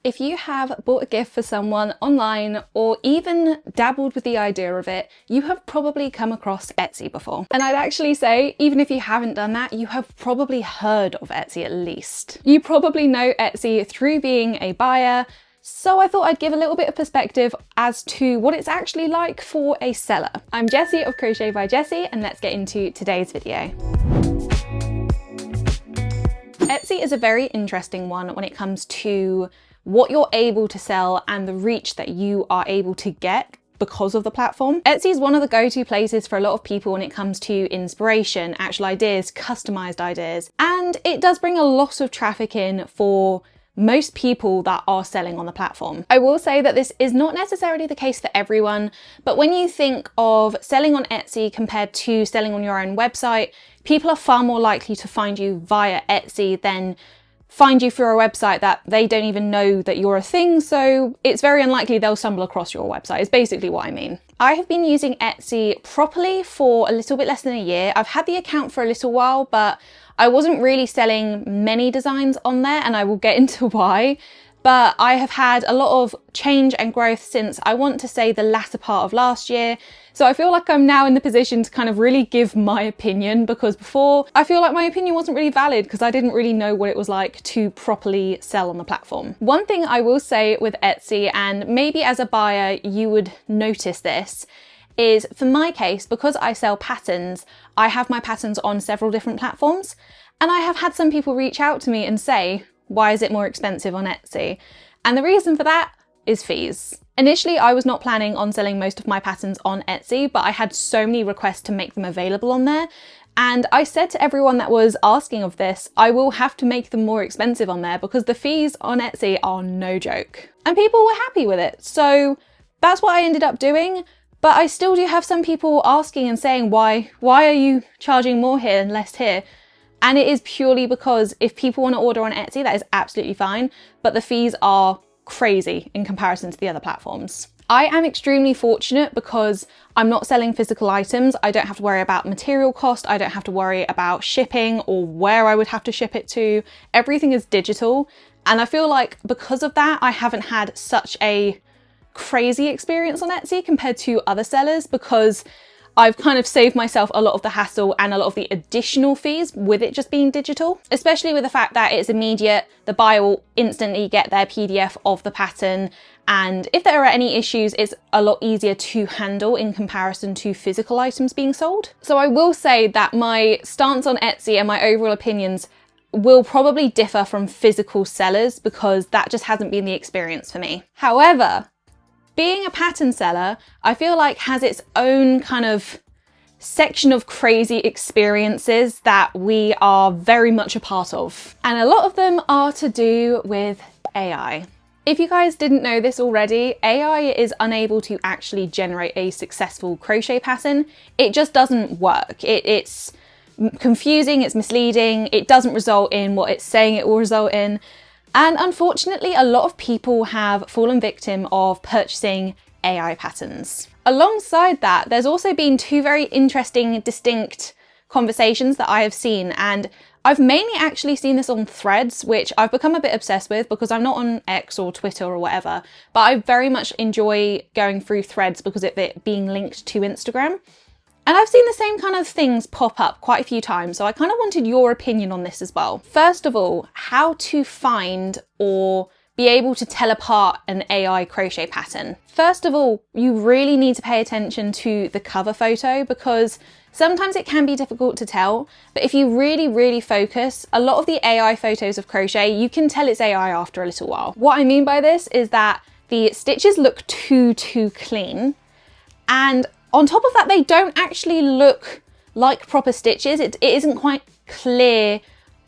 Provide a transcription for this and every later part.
If you have bought a gift for someone online or even dabbled with the idea of it, you have probably come across Etsy before. And I'd actually say, even if you haven't done that, you have probably heard of Etsy at least. You probably know Etsy through being a buyer, so I thought I'd give a little bit of perspective as to what it's actually like for a seller. I'm Jessie of Crochet by Jessie, and let's get into today's video. Etsy is a very interesting one when it comes to what you're able to sell and the reach that you are able to get because of the platform. Etsy is one of the go-to places for a lot of people when it comes to inspiration, actual ideas, customized ideas, and it does bring a lot of traffic in for most people that are selling on the platform. I will say that this is not necessarily the case for everyone, but when you think of selling on Etsy compared to selling on your own website, people are far more likely to find you via Etsy than find you through a website that they don't even know that you're a thing, so it's very unlikely they'll stumble across your website, is basically what I mean. I have been using Etsy properly for a little bit less than a year. I've had the account for a little while, but I wasn't really selling many designs on there, and I will get into why. But I have had a lot of change and growth since, I want to say, the latter part of last year. So I feel like I'm now in the position to kind of really give my opinion, because before I feel like my opinion wasn't really valid because I didn't really know what it was like to properly sell on the platform. One thing I will say with Etsy, and maybe as a buyer you would notice this, is for my case, because I sell patterns, I have my patterns on several different platforms, and I have had some people reach out to me and say, why is it more expensive on Etsy? And the reason for that is fees. Initially, I was not planning on selling most of my patterns on Etsy, but I had so many requests to make them available on there. And I said to everyone that was asking of this, I will have to make them more expensive on there because the fees on Etsy are no joke. And people were happy with it. So that's what I ended up doing. But I still do have some people asking and saying, why are you charging more here and less here? And it is purely because if people want to order on Etsy, that is absolutely fine, but the fees are crazy in comparison to the other platforms. I am extremely fortunate because I'm not selling physical items. I don't have to worry about material cost. I don't have to worry about shipping or where I would have to ship it to. Everything is digital. And I feel like because of that, I haven't had such a crazy experience on Etsy compared to other sellers, because I've kind of saved myself a lot of the hassle and a lot of the additional fees with it just being digital, especially with the fact that it's immediate. The buyer will instantly get their PDF of the pattern. And if there are any issues, it's a lot easier to handle in comparison to physical items being sold. So I will say that my stance on Etsy and my overall opinions will probably differ from physical sellers because that just hasn't been the experience for me. However, being a pattern seller, I feel like has its own kind of section of crazy experiences that we are very much a part of. And a lot of them are to do with AI. If you guys didn't know this already, AI is unable to actually generate a successful crochet pattern. It just doesn't work. It's confusing, it's misleading, it doesn't result in what it's saying it will result in. And unfortunately, a lot of people have fallen victim of purchasing AI patterns. Alongside that, there's also been two very interesting, distinct conversations that I have seen. And I've mainly actually seen this on Threads, which I've become a bit obsessed with because I'm not on X or Twitter or whatever. But I very much enjoy going through Threads because of it being linked to Instagram. And I've seen the same kind of things pop up quite a few times, so I kind of wanted your opinion on this as well. First of all, how to find or be able to tell apart an AI crochet pattern. First of all, you really need to pay attention to the cover photo because sometimes it can be difficult to tell, but if you really focus, a lot of the AI photos of crochet, you can tell it's AI after a little while. What I mean by this is that the stitches look too clean, and on top of that, they don't actually look like proper stitches. It isn't quite clear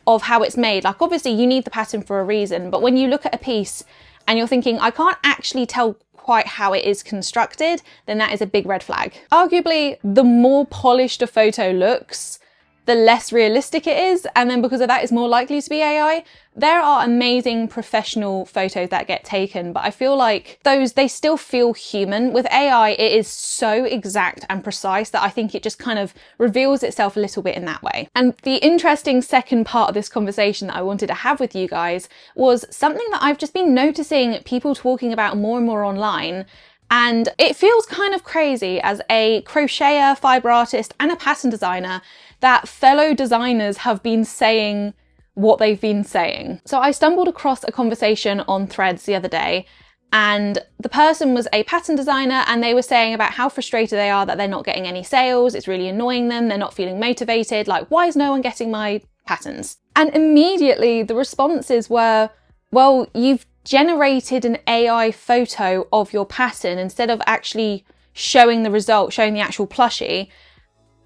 of how it's made. Like obviously you need the pattern for a reason, but when you look at a piece and you're thinking, I can't actually tell quite how it is constructed, then that is a big red flag. Arguably, the more polished a photo looks, the less realistic it is. And then because of that, it's more likely to be AI. There are amazing professional photos that get taken, but I feel like they still feel human. With AI, it is so exact and precise that I think it just kind of reveals itself a little bit in that way. And the interesting second part of this conversation that I wanted to have with you guys was something that I've just been noticing people talking about more and more online. And it feels kind of crazy as a crocheter, fiber artist, and a pattern designer that fellow designers have been saying what they've been saying. So I stumbled across a conversation on Threads the other day, and the person was a pattern designer, and they were saying about how frustrated they are that they're not getting any sales. It's really annoying them. They're not feeling motivated. Like, why is no one getting my patterns? And immediately the responses were, well, you've generated an AI photo of your pattern instead of actually showing the result, showing the actual plushie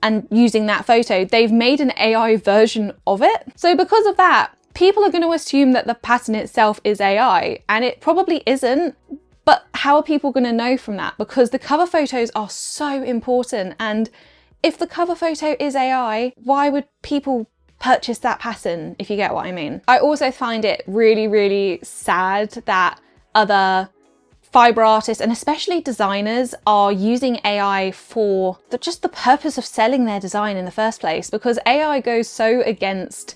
and using that photo. They've made an AI version of it. So because of that, people are going to assume that the pattern itself is AI, and it probably isn't. But how are people going to know from that? Because the cover photos are so important. And if the cover photo is AI, why would people purchase that pattern, if you get what I mean? I also find it really, really sad that other fiber artists and especially designers are using AI for just the purpose of selling their design in the first place, because AI goes so against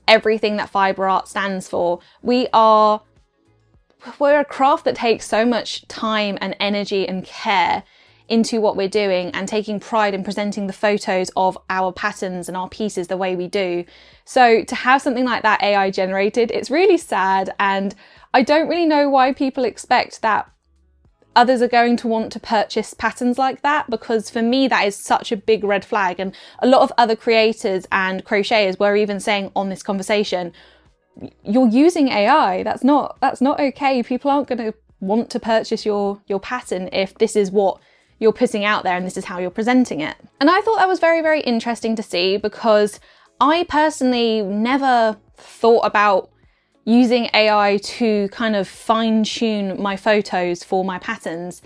everything that fiber art stands for. We're a craft that takes so much time and energy and care into what we're doing, and taking pride in presenting the photos of our patterns and our pieces the way we do. So to have something like that AI generated, it's really sad, and I don't really know why people expect that others are going to want to purchase patterns like that, because for me that is such a big red flag. And a lot of other creators and crocheters were even saying on this conversation, you're using AI, that's not okay. People aren't going to want to purchase your pattern if this is what you're putting out there and this is how you're presenting it. And I thought that was very, very interesting to see, because I personally never thought about using AI to kind of fine-tune my photos for my patterns.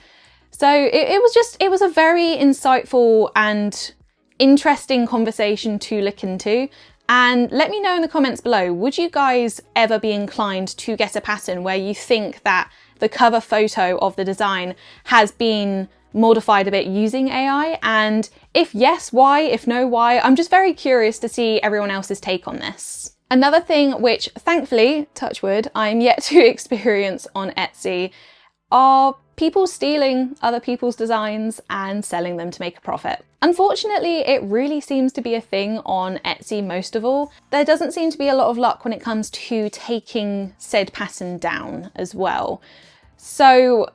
So it was a very insightful and interesting conversation to look into. And let me know in the comments below, would you guys ever be inclined to get a pattern where you think that the cover photo of the design has been modified a bit using AI? And if yes, why? If no, why? I'm just very curious to see everyone else's take on this. Another thing which, thankfully, touch wood, I'm yet to experience on Etsy are people stealing other people's designs and selling them to make a profit. Unfortunately, it really seems to be a thing on Etsy most of all. There doesn't seem to be a lot of luck when it comes to taking said pattern down as well. So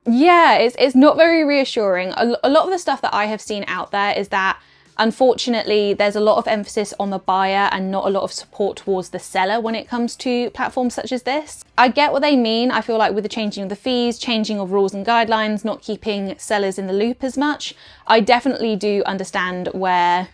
yeah, it's not very reassuring. A lot of the stuff that I have seen out there is that unfortunately there's a lot of emphasis on the buyer and not a lot of support towards the seller when it comes to platforms such as this. I get what they mean. I feel like with the changing of the fees, changing of rules and guidelines, not keeping sellers in the loop as much, I definitely do understand where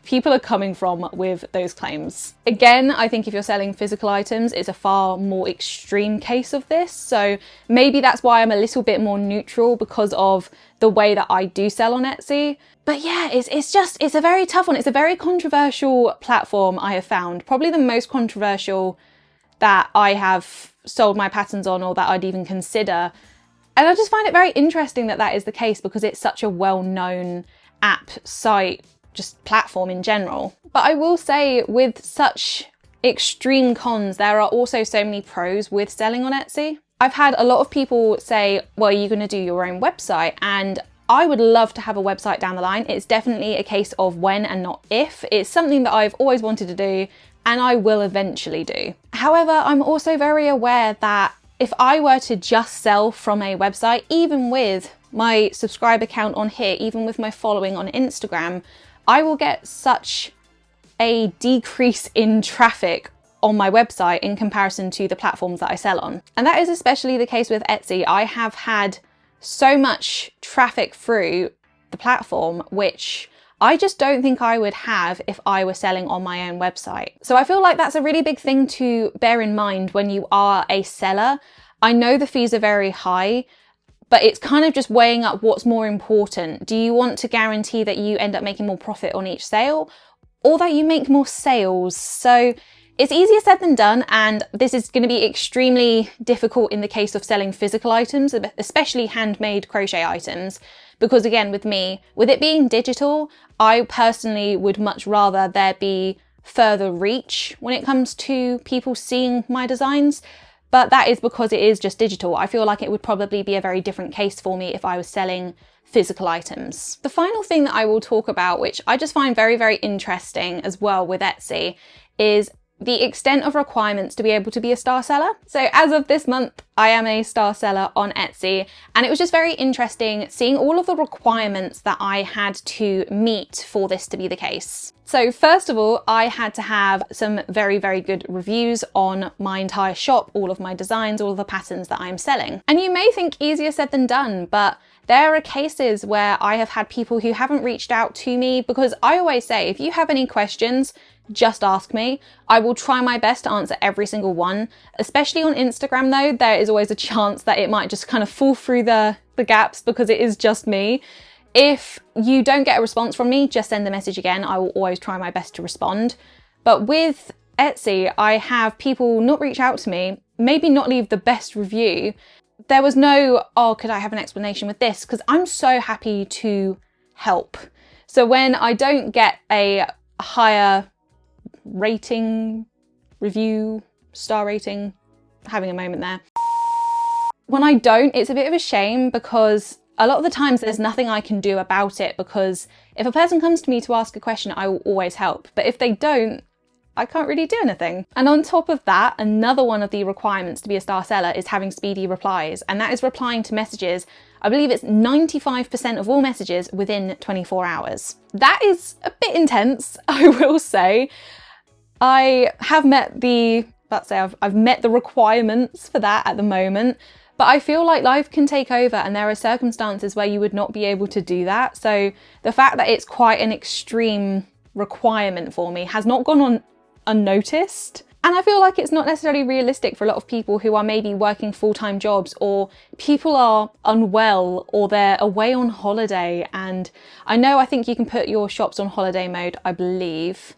people are coming from with those claims. Again, I think if you're selling physical items, it's a far more extreme case of this. So maybe that's why I'm a little bit more neutral, because of the way that I do sell on Etsy. But yeah, it's a very tough one. It's a very controversial platform, I have found. Probably the most controversial that I have sold my patterns on, or that I'd even consider. And I just find it very interesting that that is the case, because it's such a well-known app, site, just platform in general. But I will say, with such extreme cons, there are also so many pros with selling on Etsy. I've had a lot of people say, well, you're going to do your own website, and I would love to have a website down the line. It's definitely a case of when and not if. It's something that I've always wanted to do, and I will eventually do. However, I'm also very aware that if I were to just sell from a website, even with my subscriber count on here, even with my following on Instagram, I will get such a decrease in traffic on my website in comparison to the platforms that I sell on. And that is especially the case with Etsy. I have had so much traffic through the platform, which I just don't think I would have if I were selling on my own website. So I feel like that's a really big thing to bear in mind when you are a seller. I know the fees are very high, but it's kind of just weighing up what's more important. Do you want to guarantee that you end up making more profit on each sale? or that you make more sales. So it's easier said than done, and this is going to be extremely difficult in the case of selling physical items, especially handmade crochet items, because again, with me, with it being digital, I personally would much rather there be further reach when it comes to people seeing my designs. But that is because it is just digital. I feel like it would probably be a very different case for me if I was selling physical items. The final thing that I will talk about, which I just find very, very interesting as well with Etsy, is the extent of requirements to be able to be a star seller. So as of this month, I am a star seller on Etsy, and it was just very interesting seeing all of the requirements that I had to meet for this to be the case. So first of all, I had to have some very, very good reviews on my entire shop, all of my designs, all of the patterns that I'm selling. And you may think easier said than done, but there are cases where I have had people who haven't reached out to me, because I always say, if you have any questions, just ask me. I will try my best to answer every single one. Especially on Instagram though, there is always a chance that it might just kind of fall through the gaps because it is just me. If you don't get a response from me, just send a message again. I will always try my best to respond. But with Etsy, I have people not reach out to me, maybe not leave the best review. There was no, oh, could I have an explanation with this? Because I'm so happy to help. So when I don't get a higher rating, review, star rating, having a moment there. When I don't, it's a bit of a shame, because a lot of the times there's nothing I can do about it, because if a person comes to me to ask a question, I will always help. But if they don't, I can't really do anything. And on top of that, another one of the requirements to be a star seller is having speedy replies. And that is replying to messages. I believe it's 95% of all messages within 24 hours. That is a bit intense, I will say. I have met I've met the requirements for that at the moment, but I feel like life can take over and there are circumstances where you would not be able to do that. So the fact that it's quite an extreme requirement for me has not gone on unnoticed. And I feel like it's not necessarily realistic for a lot of people who are maybe working full-time jobs, or people are unwell, or they're away on holiday. And I think you can put your shops on holiday mode, I believe.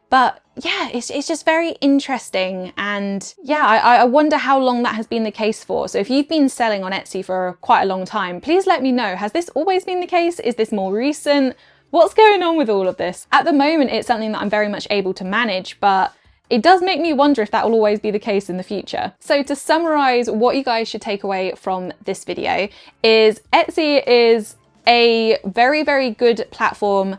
But yeah, it's just very interesting. And yeah, I wonder how long that has been the case for. So if you've been selling on Etsy for quite a long time, please let me know. Has this always been the case? Is this more recent? What's going on with all of this? At the moment, it's something that I'm very much able to manage, but it does make me wonder if that will always be the case in the future. So to summarize what you guys should take away from this video is Etsy is a very, very good platform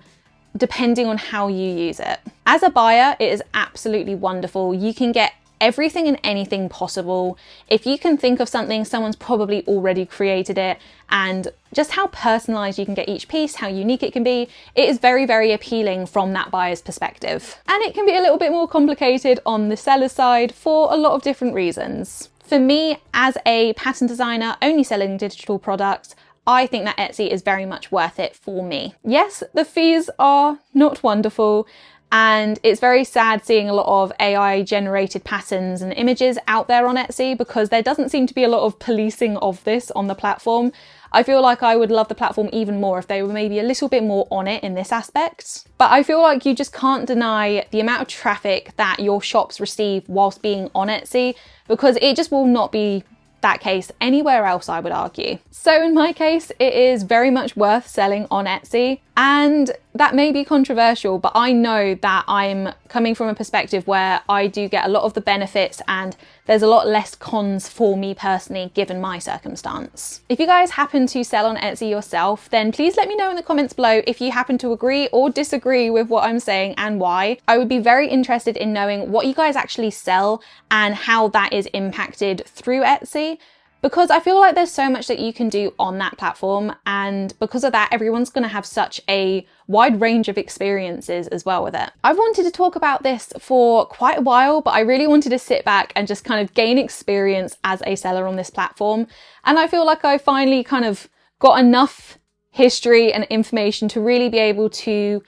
depending on how you use it. As a buyer, it is absolutely wonderful. You can get everything and anything possible. If you can think of something, someone's probably already created it, and just how personalized you can get each piece, how unique it can be, it is very, very appealing from that buyer's perspective. And it can be a little bit more complicated on the seller side for a lot of different reasons. For me, as a pattern designer only selling digital products, I think that Etsy is very much worth it for me. Yes, the fees are not wonderful, and it's very sad seeing a lot of AI generated patterns and images out there on Etsy, because there doesn't seem to be a lot of policing of this on the platform. I feel like I would love the platform even more if they were maybe a little bit more on it in this aspect. But I feel like you just can't deny the amount of traffic that your shops receive whilst being on Etsy, because it just will not be that case anywhere else, I would argue. So in my case, it is very much worth selling on Etsy, and that may be controversial, but I know that I'm coming from a perspective where I do get a lot of the benefits and there's a lot less cons for me personally, given my circumstance. If you guys happen to sell on Etsy yourself, then please let me know in the comments below if you happen to agree or disagree with what I'm saying and why. I would be very interested in knowing what you guys actually sell and how that is impacted through Etsy, because I feel like there's so much that you can do on that platform, and because of that, everyone's going to have such a wide range of experiences as well with it. I've wanted to talk about this for quite a while, but I really wanted to sit back and just kind of gain experience as a seller on this platform. And I feel like I finally kind of got enough history and information to really be able to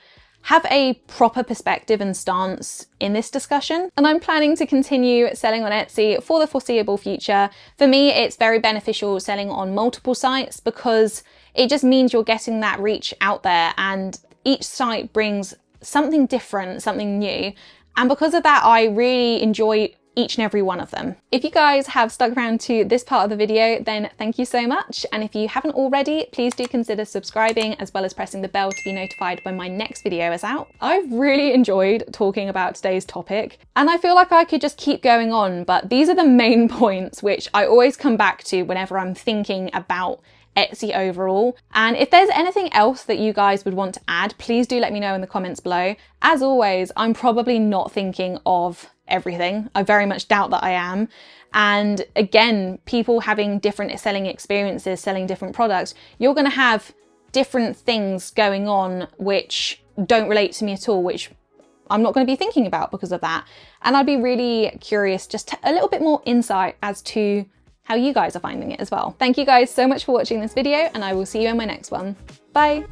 have a proper perspective and stance in this discussion. And I'm planning to continue selling on Etsy for the foreseeable future. For me, it's very beneficial selling on multiple sites, because it just means you're getting that reach out there, and each site brings something different, something new. And because of that, I really enjoy each and every one of them. If you guys have stuck around to this part of the video, then thank you so much. And if you haven't already, please do consider subscribing as well as pressing the bell to be notified when my next video is out. I've really enjoyed talking about today's topic, and I feel like I could just keep going on, but these are the main points which I always come back to whenever I'm thinking about Etsy overall. And if there's anything else that you guys would want to add, please do let me know in the comments below. As always, I'm probably not thinking of everything. I very much doubt that I am. And again, people having different selling experiences, selling different products, you're going to have different things going on which don't relate to me at all, which I'm not going to be thinking about because of that. And I'd be really curious, just a little bit more insight as to how you guys are finding it as well. Thank you guys so much for watching this video, and I will see you in my next one. Bye.